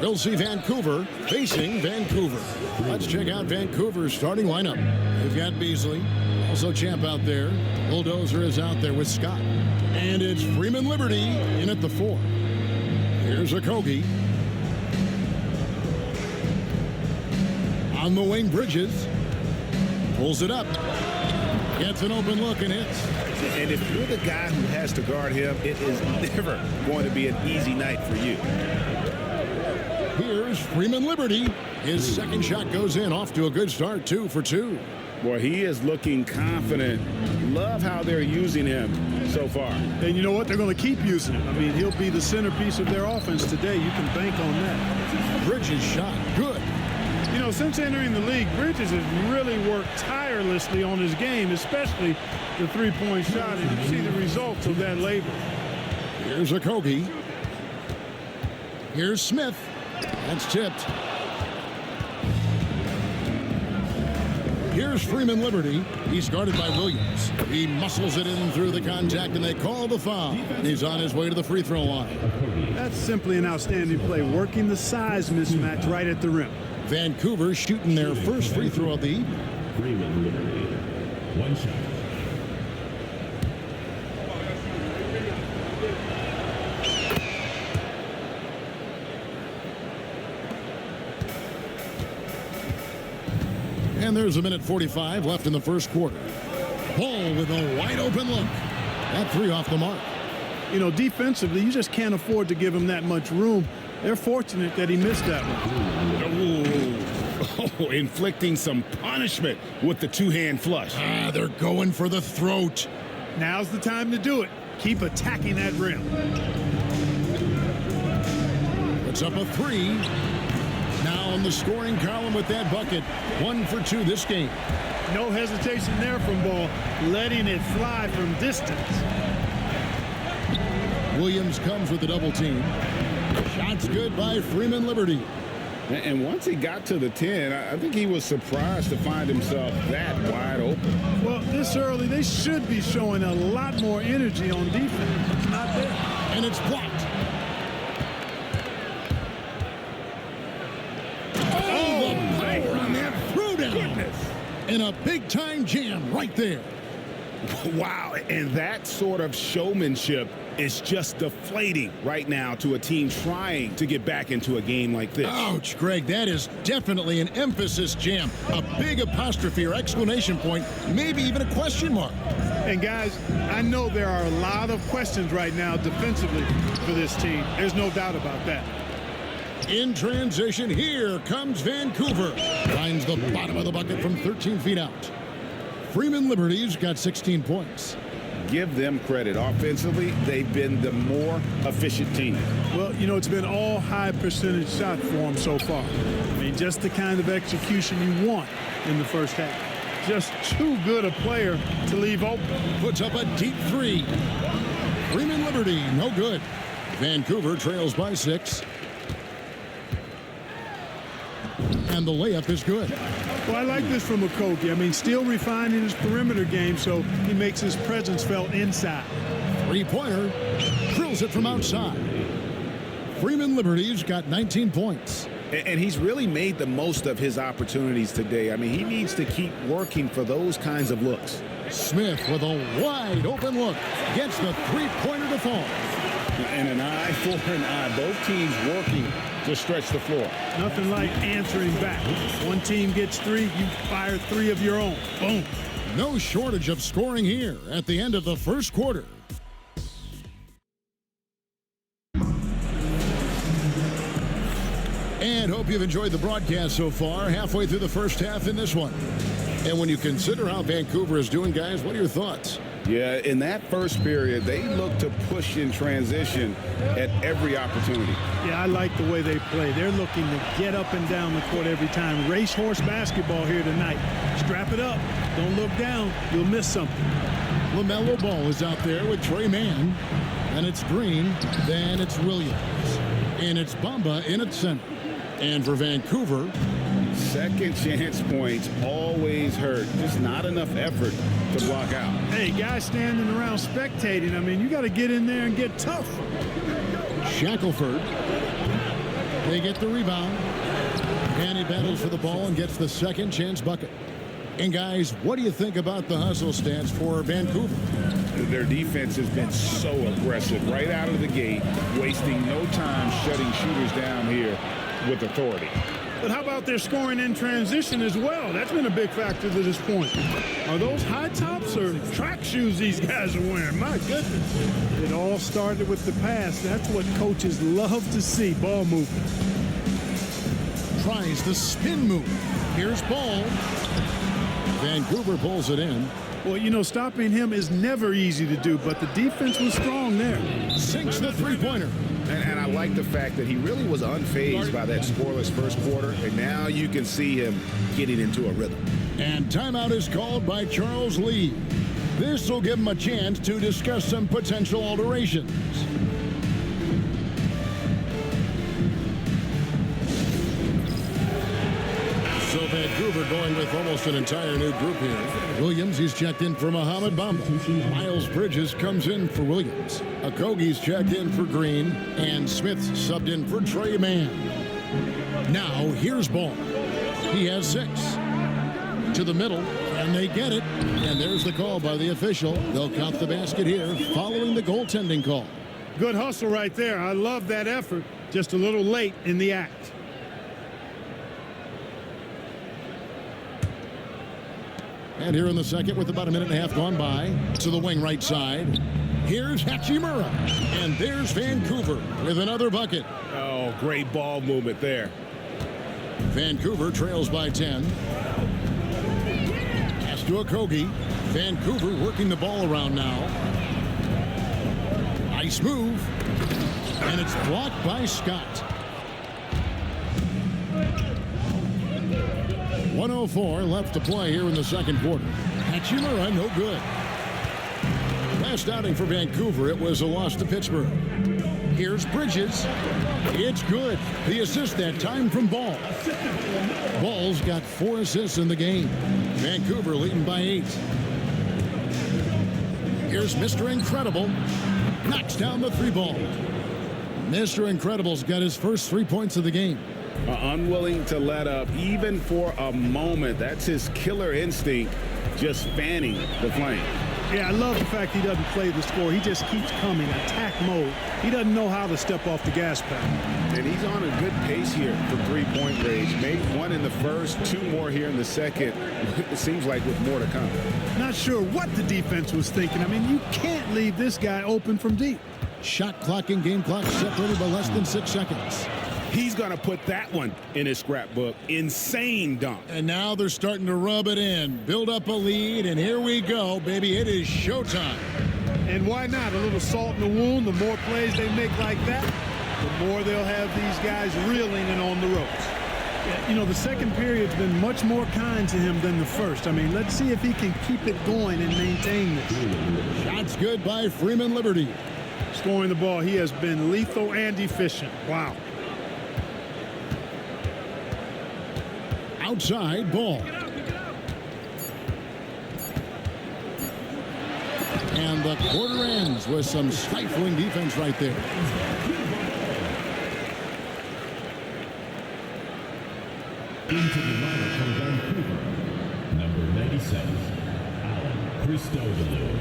We'll see Vancouver facing Vancouver. Let's check out Vancouver's starting lineup. They've got Beasley, also Champ out there. Bulldozer is out there with Scott. And it's Freeman Liberty in at the 4. Here's Okogie. On the wing, Bridges. Pulls it up. Gets an open look and hits. And if you're the guy who has to guard him, it is never going to be an easy night for you. Here's Freeman Liberty. His second shot goes in, off to a good start, 2 for 2. Boy, he is looking confident. Love how they're using him so far. And you know what? They're going to keep using him. I mean, he'll be the centerpiece of their offense today. You can bank on that. Bridges shot good. You know, since entering the league, Bridges has really worked tirelessly on his game, especially the three-point shot, and you see the results of that labor. Here's Okogie. Here's Smith. That's tipped. Here's Freeman Liberty. He's guarded by Williams. He muscles it in through the contact, and they call the foul. And he's on his way to the free throw line. That's simply an outstanding play, working the size mismatch right at the rim. Vancouver shooting their first free throw of the evening. Freeman Liberty. One shot. And there's 1:45 left in the first quarter. Ball with a wide open look. That 3 off the mark. You know, defensively, you just can't afford to give him that much room. They're fortunate that he missed that one. Oh, inflicting some punishment with the two-hand flush. They're going for the throat. Now's the time to do it. Keep attacking that rim. It's up a 3. Now in the scoring column with that bucket. 1 for 2 this game. No hesitation there from Ball, letting it fly from distance. Williams comes with the double team. Shots good by Freeman Liberty. And once he got to the 10, I think he was surprised to find himself that wide open. Well, this early, they should be showing a lot more energy on defense. It's not there. And it's blocked. Oh, the power on that throwdown. And a big-time jam right there. Wow, and that sort of showmanship is just deflating right now to a team trying to get back into a game like this. Ouch, Greg, that is definitely an emphasis jam. A big apostrophe or exclamation point, maybe even a question mark. And guys, I know there are a lot of questions right now defensively for this team. There's no doubt about that. In transition, here comes Vancouver. Finds the bottom of the bucket from 13 feet out. Freeman Liberty's got 16 points. Give them credit. Offensively, they've been the more efficient team. Well, you know, it's been all high percentage shot for them so far. I mean, just the kind of execution you want in the first half. Just too good a player to leave open. Puts up a deep 3. Freeman Liberty, no good. Vancouver trails by 6. And the layup is good. Well, I like this from Okogie. I mean, still refining his perimeter game so he makes his presence felt inside. Three-pointer. Drills it from outside. Freeman Liberty's got 19 points. And he's really made the most of his opportunities today. I mean, he needs to keep working for those kinds of looks. Smith with a wide open look. Gets the three-pointer to fall. And an eye for an eye. Both teams working to stretch the floor. Nothing like answering back. One team gets 3, you fire 3 of your own. Boom. No shortage of scoring here at the end of the first quarter. And hope you've enjoyed the broadcast so far. Halfway through the first half in this one. And when you consider how Vancouver is doing, guys, what are your thoughts? Yeah, in that first period, they look to push in transition at every opportunity. Yeah, I like the way they play. They're looking to get up and down the court every time. Racehorse basketball here tonight. Strap it up. Don't look down. You'll miss something. LaMelo Ball is out there with Trey Mann. And it's Green. Then it's Williams. And it's Bamba in at center. And for Vancouver, second chance points always hurt. Just not enough effort to block out. Hey, guys standing around spectating, I mean, you got to get in there and get tough. Shackelford. They get the rebound. And he battles for the ball and gets the second chance bucket. And guys, what do you think about the hustle stance for Vancouver? Their defense has been so aggressive right out of the gate, wasting no time shutting shooters down here with authority. But how about their scoring in transition as well? That's been a big factor to this point. Are those high tops or track shoes these guys are wearing? My goodness. It all started with the pass. That's what coaches love to see, ball movement. Tries the spin move. Here's Ball. Vancouver pulls it in. Well, you know, stopping him is never easy to do, but the defense was strong there. Sinks the three-pointer. And I like the fact that he really was unfazed by that scoreless first quarter, and now you can see him getting into a rhythm. And timeout is called by Charles Lee. This will give him a chance to discuss some potential alterations. So Vancouver going with almost an entire new group here. Williams, he's checked in for Mohamed Bamba. Miles Bridges comes in for Williams. Okogie's checked in for Green. And Smith's subbed in for Trey Mann. Now, here's Ball. He has 6. To the middle, and they get it. And there's the call by the official. They'll count the basket here following the goaltending call. Good hustle right there. I love that effort. Just a little late in the act. And here in the second with about a minute and a half gone by, to the wing right side. Here's Hachimura. And there's Vancouver with another bucket. Oh, great ball movement there. Vancouver trails by 10. Pass to Okogie. Vancouver working the ball around now. Nice move. And it's blocked by Scott. 1:04 left to play here in the second quarter. Hachimura, no good. Last outing for Vancouver, it was a loss to Pittsburgh. Here's Bridges. It's good. The assist that time from Ball. Ball's got 4 assists in the game. Vancouver leading by 8. Here's Mr. Incredible. Knocks down the 3-ball. Mr. Incredible's got his first 3 points of the game. Unwilling to let up even for a moment. That's his killer instinct, just fanning the flame. Yeah, I love the fact he doesn't play the score. He just keeps coming, attack mode. He doesn't know how to step off the gas pedal. And he's on a good pace here for three-point range. Made 1 in the first, 2 more here in the second. It seems like with more to come. Not sure what the defense was thinking. I mean, you can't leave this guy open from deep. Shot clock and game clock separated by less than 6 seconds. He's going to put that one in his scrapbook. Insane dunk. And now they're starting to rub it in. Build up a lead, and here we go, baby. It is showtime. And why not? A little salt in the wound. The more plays they make like that, the more they'll have these guys reeling and on the ropes. Yeah, you know, the second period's been much more kind to him than the first. I mean, let's see if he can keep it going and maintain this. Shots good by Freeman Liberty. Scoring the ball, he has been lethal and efficient. Wow. Outside Ball. And the quarter ends with some stifling defense right there. Into the lineup from Vancouver, number 97, Alan Christodoulou.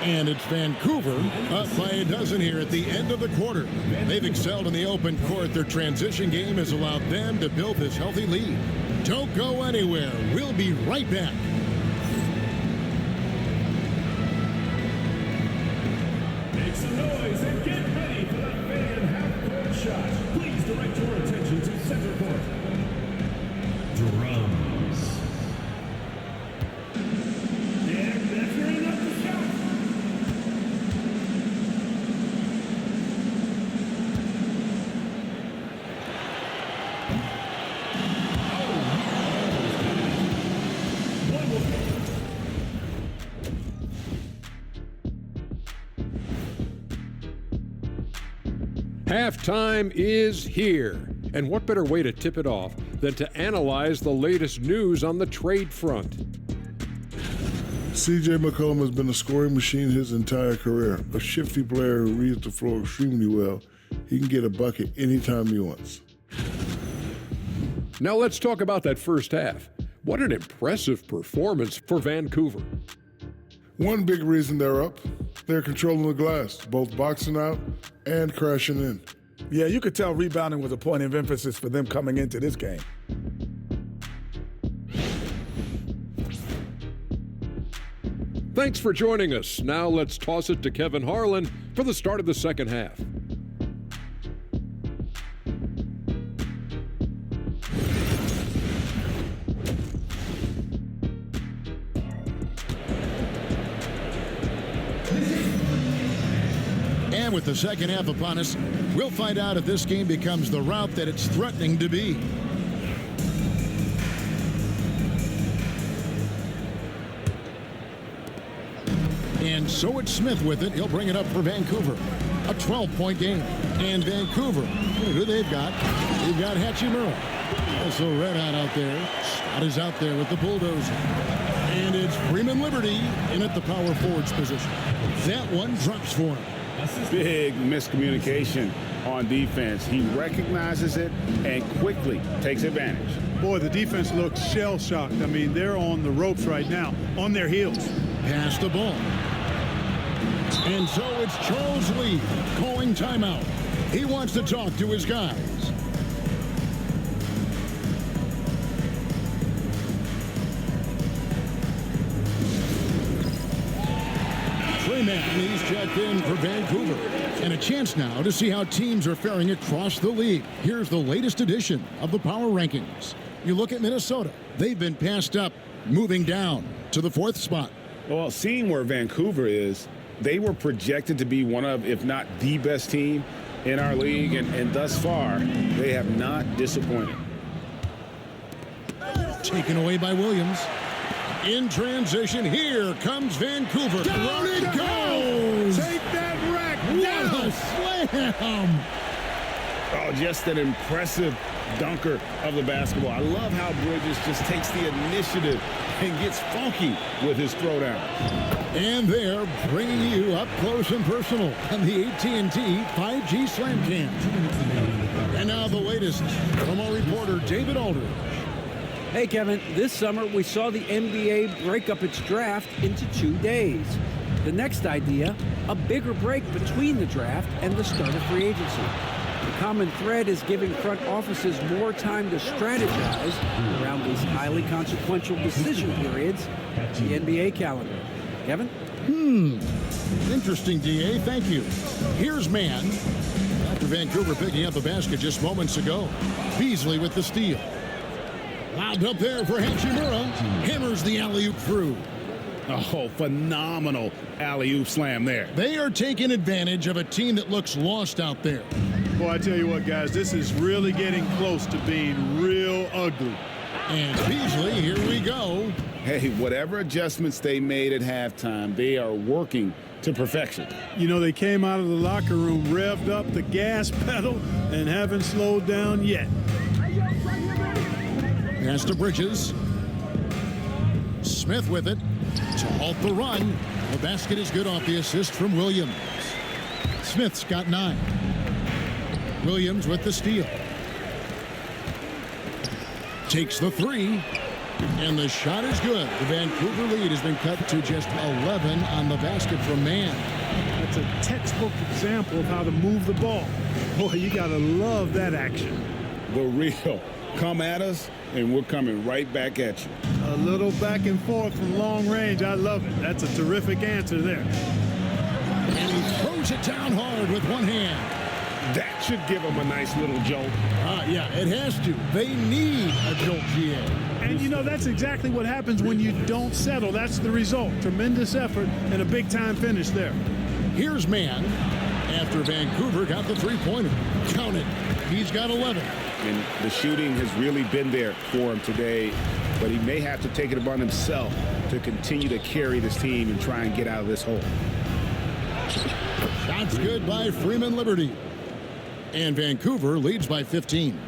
And it's Vancouver up by a dozen here at the end of the quarter. They've excelled in the open court. Their transition game has allowed them to build this healthy lead. Don't go anywhere. We'll be right back. Make some noise and get ready for the fan half-court shot. Please direct your attention to center court. Drums. And that's your enough to shot. Halftime is here. And what better way to tip it off than to analyze the latest news on the trade front. C.J. McCollum has been a scoring machine his entire career. A shifty player who reads the floor extremely well. He can get a bucket anytime he wants. Now let's talk about that first half. What an impressive performance for Vancouver. One big reason they're up, they're controlling the glass, both boxing out and crashing in. Yeah, you could tell rebounding was a point of emphasis for them coming into this game. Thanks for joining us. Now let's toss it to Kevin Harlan for the start of the second half. And with the second half upon us, we'll find out if this game becomes the rout that it's threatening to be. And so it's Smith with it. He'll bring it up for Vancouver. A 12-point game. And Vancouver, who they've got? They've got Hachimura. Also red hot out there. Scott is out there with the bulldozer. And it's Freeman Liberty in at the power forward's position. That one drops for him. Big miscommunication on defense. He recognizes it and quickly takes advantage. Boy, the defense looks shell-shocked. I mean, they're on the ropes right now, on their heels. Pass the ball. And so it's Charles Lee calling timeout. He wants to talk to his guys. He's checked in for Vancouver. And a chance now to see how teams are faring across the league. Here's the latest edition of the Power Rankings. You look at Minnesota. They've been passed up, moving down to the 4th spot. Well, seeing where Vancouver is, they were projected to be one of, if not the best team in our league. And thus far, they have not disappointed. Taken away by Williams. In transition, here comes Vancouver. Down it goes! Take that rack What a slam! Oh, just an impressive dunker of the basketball. I love how Bridges just takes the initiative and gets funky with his throwdown. And they're bringing you up close and personal on the AT&T 5G Slam Cam. And now the latest from our reporter, David Aldridge. Hey, Kevin, this summer we saw the NBA break up its draft into 2 days. The next idea, a bigger break between the draft and the start of free agency. The common thread is giving front offices more time to strategize around these highly consequential decision periods in the NBA calendar. Kevin? Interesting, DA. Thank you. Here's man. After Vancouver picking up a basket just moments ago. Beasley with the steal. Lobbed up there for Hachimura. Hammers the alley-oop through. Oh, phenomenal alley-oop slam there. They are taking advantage of a team that looks lost out there. Boy, I tell you what, guys, this is really getting close to being real ugly. And Beasley, here we go. Hey, whatever adjustments they made at halftime, they are working to perfection. You know, they came out of the locker room, revved up the gas pedal, and haven't slowed down yet. Pass to Bridges. Smith with it to halt the run. The basket is good off the assist from Williams. Smith's got 9. Williams with the steal. Takes the 3. And the shot is good. The Vancouver lead has been cut to just 11 on the basket from Mann. That's a textbook example of how to move the ball. Boy, you got to love that action. The real. Come at us, and we're coming right back at you. A little back and forth from long range. I love it. That's a terrific answer there. And he throws it down hard with one hand. That should give them a nice little jolt. Yeah, it has to. They need a jolt, GA. And, you know, that's exactly what happens when you don't settle. That's the result. Tremendous effort and a big-time finish there. Here's Mann after Vancouver got the three-pointer. Count it. He's got 11. And the shooting has really been there for him today, but he may have to take it upon himself to continue to carry this team and try and get out of this hole. Shots good by Freeman Liberty. And Vancouver leads by 15.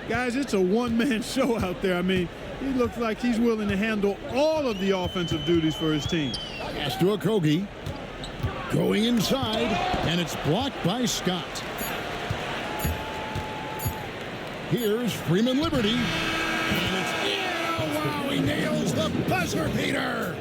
Guys, it's a one-man show out there. I mean, he looks like he's willing to handle all of the offensive duties for his team. Pass to Okogie. Going inside, and it's blocked by Scott. Here's Freeman Liberty. And it's, wow, he nails the buzzer beater.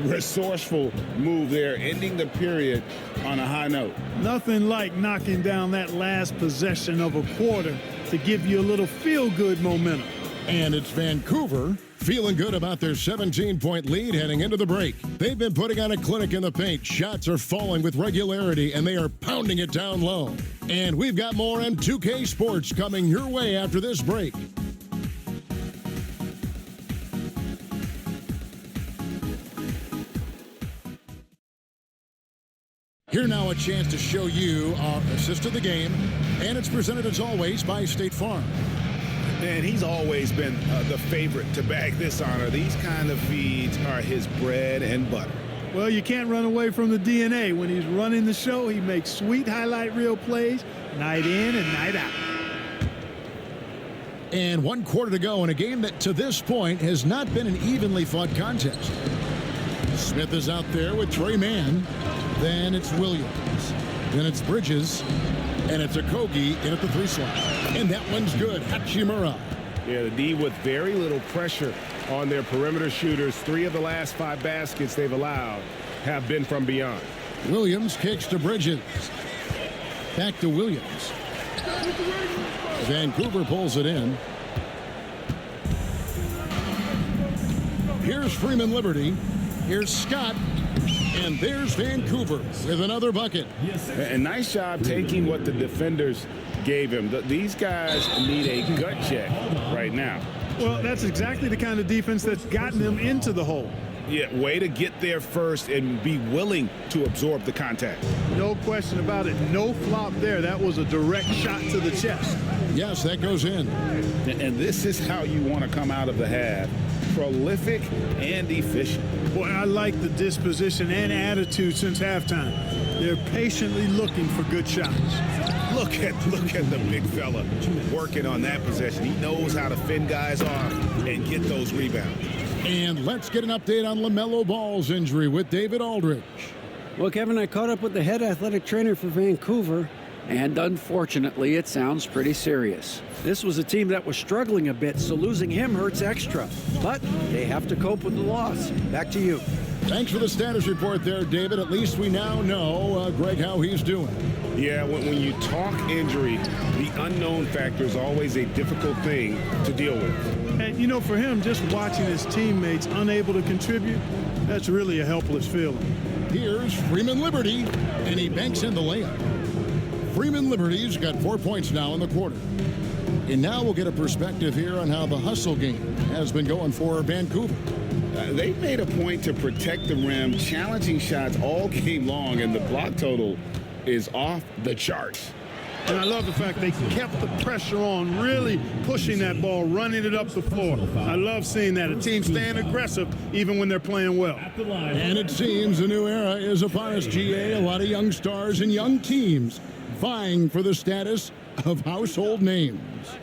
Resourceful move there, ending the period on a high note. Nothing like knocking down that last possession of a quarter to give you a little feel-good momentum. And it's Vancouver feeling good about their 17-point lead heading into the break. They've been putting on a clinic in the paint. Shots are falling with regularity, and they are pounding it down low. And we've got more on 2K Sports coming your way after this break. Here now a chance to show you our assist of the game, and it's presented as always by State Farm. And he's always been the favorite to bag this honor. These kind of feeds are his bread and butter. Well, you can't run away from the DNA. When he's running the show, he makes sweet highlight reel plays night in and night out. And 1 quarter to go in a game that to this point has not been an evenly fought contest. Smith is out there with Trey Mann. Then it's Williams. Then it's Bridges. And it's Okogie in at the 3 slot. And that one's good. Hachimura. Yeah, the D with very little pressure on their perimeter shooters. 3 of the last 5 baskets they've allowed have been from beyond. Williams kicks to Bridges. Back to Williams. Vancouver pulls it in. Here's Freeman Liberty. Here's Scott. And there's Vancouver with another bucket. And nice job taking what the defenders gave him. These guys need a gut check right now. Well, that's exactly the kind of defense that's gotten them into the hole. Yeah, way to get there first and be willing to absorb the contact. No question about it. No flop there. That was a direct shot to the chest. Yes, that goes in. And this is how you want to come out of the half. Prolific and efficient. Boy, I like the disposition and attitude since halftime. They're patiently looking for good shots. Look at the big fella working on that possession. He knows how to fend guys off and get those rebounds. And let's get an update on LaMelo Ball's injury with David Aldridge. Well, Kevin, I caught up with the head athletic trainer for Vancouver, and unfortunately, it sounds pretty serious. This was a team that was struggling a bit, so losing him hurts extra. But they have to cope with the loss. Back to you. Thanks for the status report there, David. At least we now know, Greg, how he's doing. Yeah, when you talk injury, the unknown factor is always a difficult thing to deal with. And, you know, for him, just watching his teammates unable to contribute, that's really a helpless feeling. Here's Freeman Liberty, and he banks in the layup. Freeman Liberty's got 4 points now in the quarter. And now we'll get a perspective here on how the hustle game has been going for Vancouver. They've made a point to protect the rim, challenging shots all game long, and the block total is off the charts. And I love the fact they kept the pressure on, really pushing that ball, running it up the floor. I love seeing that. A team staying aggressive even when they're playing well. And it seems a new era is upon us, GA. A lot of young stars and young teams vying for the status of household names.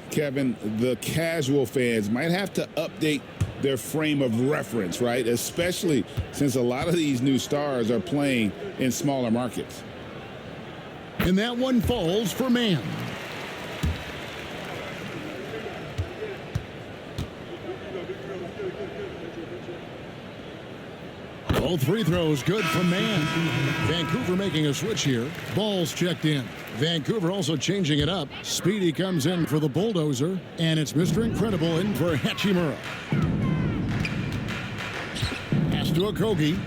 Kevin, the casual fans might have to update their frame of reference, right? Especially since a lot of these new stars are playing in smaller markets. And that one falls for Mann. Both free throws good from Mann. Vancouver making a switch here. Ball's checked in. Vancouver also changing it up. Speedy comes in for the bulldozer, and it's Mr. Incredible in for Hachimura. Pass to Okogie.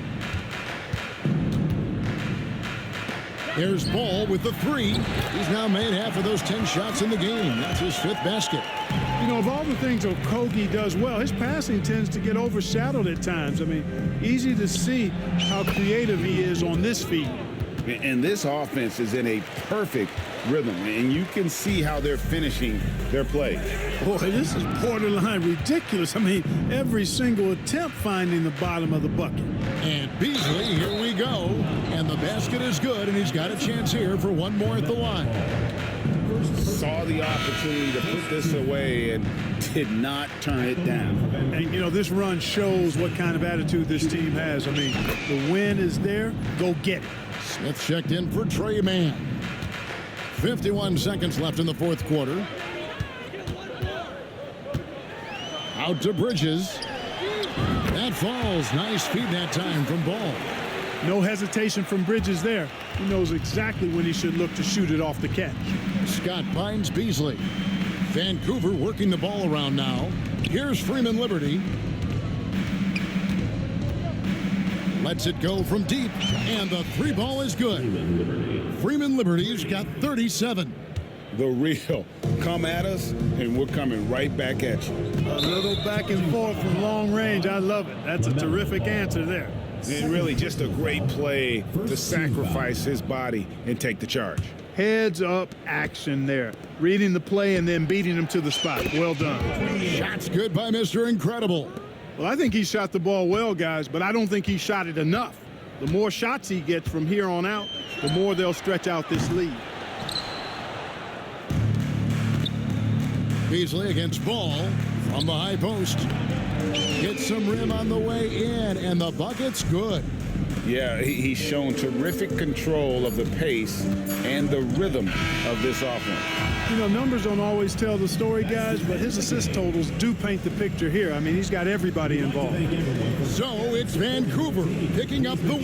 There's Ball with the 3. He's now made half of those 10 shots in the game. That's his 5th basket. You know, of all the things Okogie does well, his passing tends to get overshadowed at times. I mean, easy to see how creative he is on this feed. And this offense is in a perfect rhythm, and you can see how they're finishing their play. Boy, this is borderline ridiculous. I mean, every single attempt finding the bottom of the bucket. And Beasley, here we go. And the basket is good, and he's got a chance here for one more at the line. saw the opportunity to put this away and did not turn it down. And, you know, this run shows what kind of attitude this team has. I mean, the win is there. Go get it. Smith checked in for Trey Mann. 51 seconds left in the fourth quarter. Out to Bridges. That falls. Nice feed that time from Ball. No hesitation from Bridges there. He knows exactly when he should look to shoot it off the catch. Scott finds Beasley. Vancouver working the ball around now. Here's Freeman Liberty. Lets it go from deep, and the three ball is good. Freeman Liberty's got 37. The real. Come at us, and we're coming right back at you. A little back and forth from long range. I love it. That's a terrific answer there. And really just a great play to sacrifice his body and take the charge. Heads up action there. Reading the play and then beating him to the spot. Well done. Shots good by Mr. Incredible. Well, I think he shot the ball well, guys, but I don't think he shot it enough. The more shots he gets from here on out, the more they'll stretch out this lead. Beasley against Ball from the high post. Gets some rim on the way in, and the bucket's good. Yeah, he's shown terrific control of the pace and the rhythm of this offense. You know, numbers don't always tell the story, guys, but his assist totals do paint the picture here. I mean, he's got everybody involved. So it's Vancouver picking up the